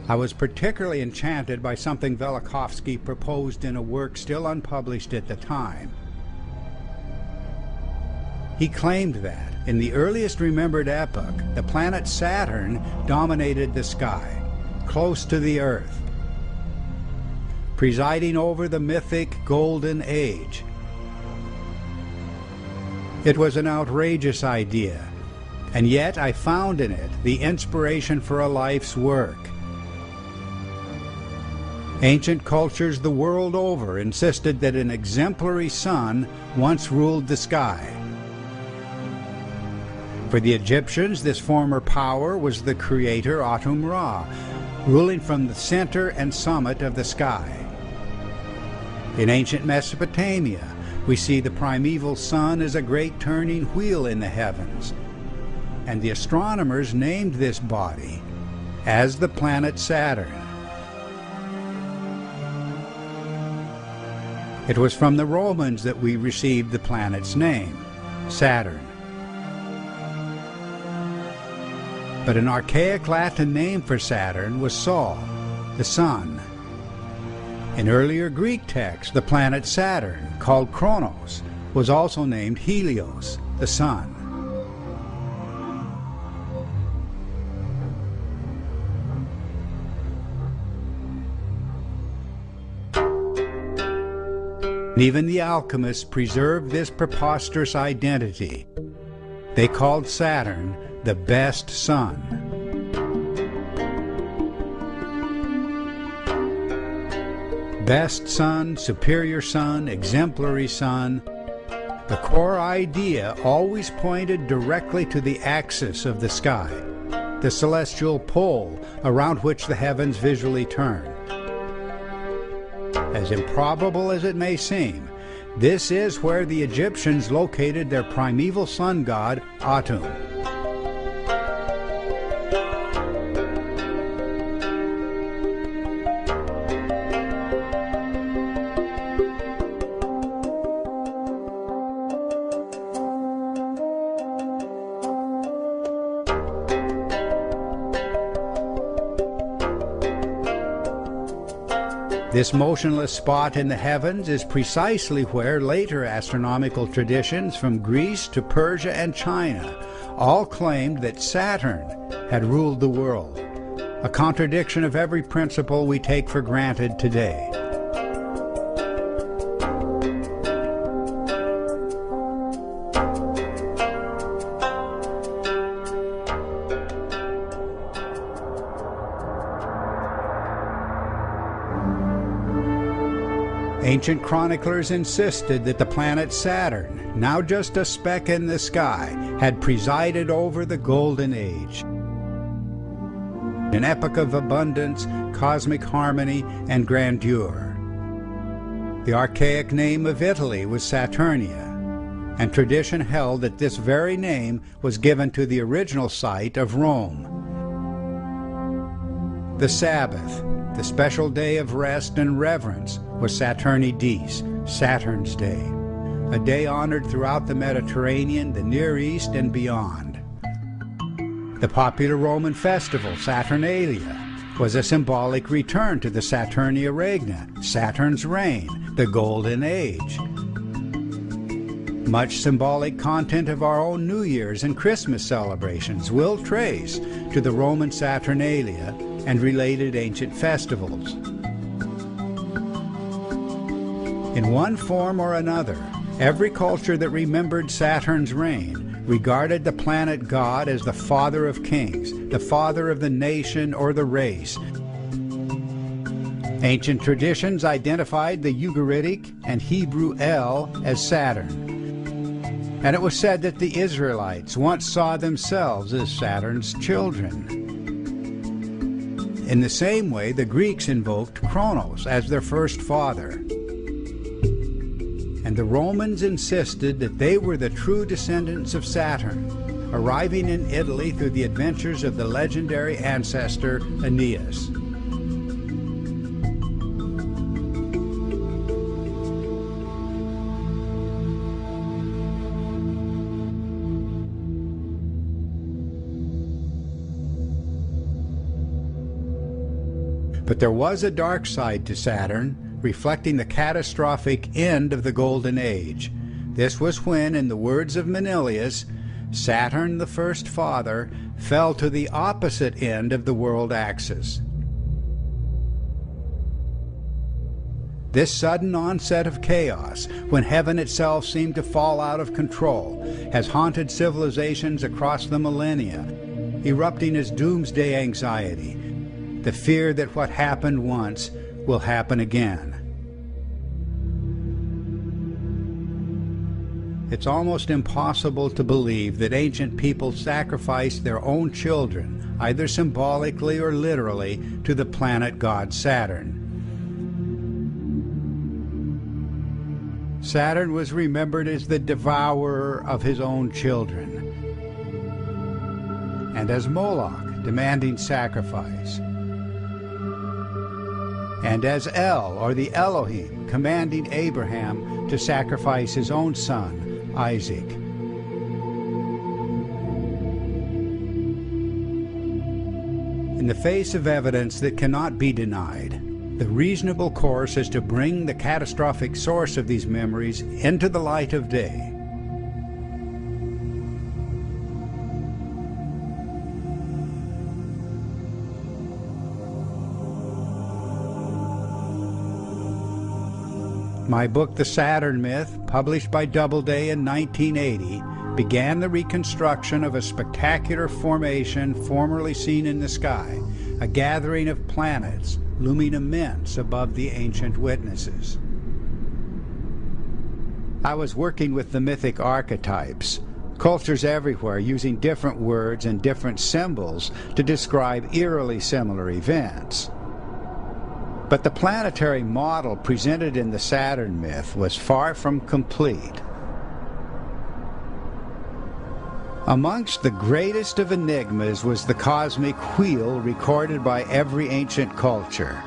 I was particularly enchanted by something Velikovsky proposed in a work still unpublished at the time. He claimed that, in the earliest remembered epoch, the planet Saturn dominated the sky, close to the Earth, presiding over the mythic Golden Age. It was an outrageous idea, and yet I found in it the inspiration for a life's work. Ancient cultures the world over insisted that an exemplary sun once ruled the sky. For the Egyptians, this former power was the creator Atum-Ra, ruling from the center and summit of the sky. In ancient Mesopotamia, we see the primeval sun as a great turning wheel in the heavens, and the astronomers named this body as the planet Saturn. It was from the Romans that we received the planet's name, Saturn. But an archaic Latin name for Saturn was Sol, the sun. In earlier Greek texts, the planet Saturn, called Kronos, was also named Helios, the sun. Even the alchemists preserved this preposterous identity. They called Saturn the best sun. Best sun, superior sun, exemplary sun. The core idea always pointed directly to the axis of the sky, the celestial pole around which the heavens visually turn. As improbable as it may seem, this is where the Egyptians located their primeval sun god, Atum. This motionless spot in the heavens is precisely where later astronomical traditions from Greece to Persia and China all claimed that Saturn had ruled the world, a contradiction of every principle we take for granted today. Ancient chroniclers insisted that the planet Saturn, now just a speck in the sky, had presided over the Golden Age, an epoch of abundance, cosmic harmony, and grandeur. The archaic name of Italy was Saturnia, and tradition held that this very name was given to the original site of Rome. The Sabbath, the special day of rest and reverence, was Saturni Dies, Saturn's Day, a day honored throughout the Mediterranean, the Near East, and beyond. The popular Roman festival, Saturnalia, was a symbolic return to the Saturnia Regna, Saturn's reign, the Golden Age. Much symbolic content of our own New Year's and Christmas celebrations will trace to the Roman Saturnalia and related ancient festivals. In one form or another, every culture that remembered Saturn's reign regarded the planet god as the father of kings, the father of the nation or the race. Ancient traditions identified the Ugaritic and Hebrew El as Saturn, and it was said that the Israelites once saw themselves as Saturn's children. In the same way, the Greeks invoked Kronos as their first father. And the Romans insisted that they were the true descendants of Saturn, arriving in Italy through the adventures of the legendary ancestor Aeneas. But there was a dark side to Saturn, reflecting the catastrophic end of the Golden Age. This was when, in the words of Manilius, Saturn, the first father, fell to the opposite end of the world axis. This sudden onset of chaos, when heaven itself seemed to fall out of control, has haunted civilizations across the millennia, erupting as doomsday anxiety, the fear that what happened once will happen again. It's almost impossible to believe that ancient people sacrificed their own children, either symbolically or literally, to the planet god Saturn. Saturn was remembered as the devourer of his own children, and as Moloch, demanding sacrifice, and as El, or the Elohim, commanding Abraham to sacrifice his own son, Isaac. In the face of evidence that cannot be denied, the reasonable course is to bring the catastrophic source of these memories into the light of day. My book, The Saturn Myth, published by Doubleday in 1980, began the reconstruction of a spectacular formation formerly seen in the sky, a gathering of planets looming immense above the ancient witnesses. I was working with the mythic archetypes, cultures everywhere using different words and different symbols to describe eerily similar events. But the planetary model presented in the Saturn myth was far from complete. Amongst the greatest of enigmas was the cosmic wheel recorded by every ancient culture.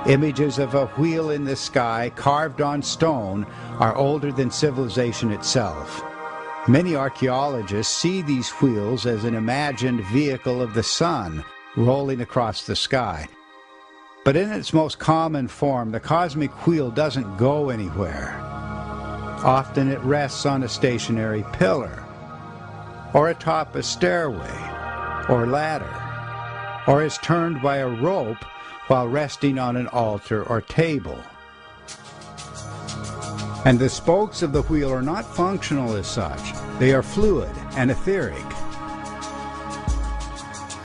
Images of a wheel in the sky carved on stone are older than civilization itself. Many archaeologists see these wheels as an imagined vehicle of the sun rolling across the sky. But in its most common form, the cosmic wheel doesn't go anywhere. Often it rests on a stationary pillar, or atop a stairway, or ladder, or is turned by a rope while resting on an altar or table. And the spokes of the wheel are not functional as such. They are fluid and etheric,